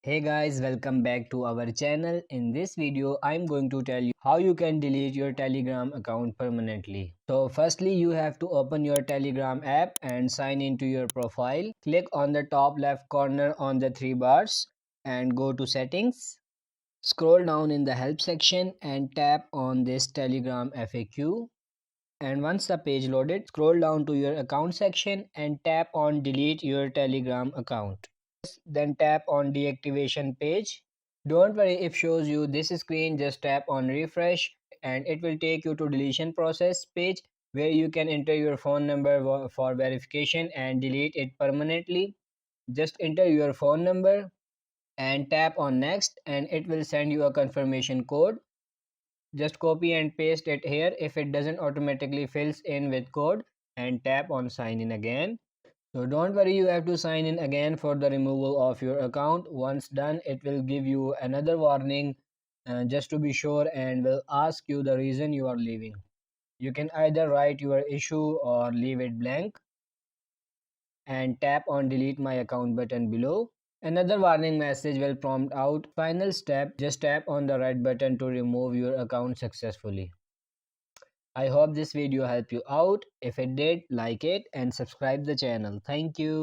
Hey guys, welcome back to our channel. In this video, I'm going to tell you how you can delete your Telegram account permanently. So firstly, you have to open your Telegram app and sign into your profile. Click on the top left corner on the three bars and go to settings. Scroll down in the help section and tap on this Telegram FAQ. And once the page loaded, scroll down to your account section and tap on delete your Telegram account. Then tap on deactivation page. Don't worry if shows you this screen, just tap on refresh and it will take you to deletion process page where you can enter your phone number for verification and delete it permanently. Just enter your phone number and tap on next and it will send you a confirmation code. Just copy and paste it here if it doesn't automatically fills in with code, and tap on sign in again. So don't worry, you have to sign in again for the removal of your account. Once done, it will give you another warning just to be sure and will ask you the reason you are leaving. You can either write your issue or leave it blank and tap on delete my account button below. Another warning message will prompt out. Final step, just tap on the right button to remove your account successfully. I hope this video helped you out. If it did, like it and subscribe the channel. Thank you.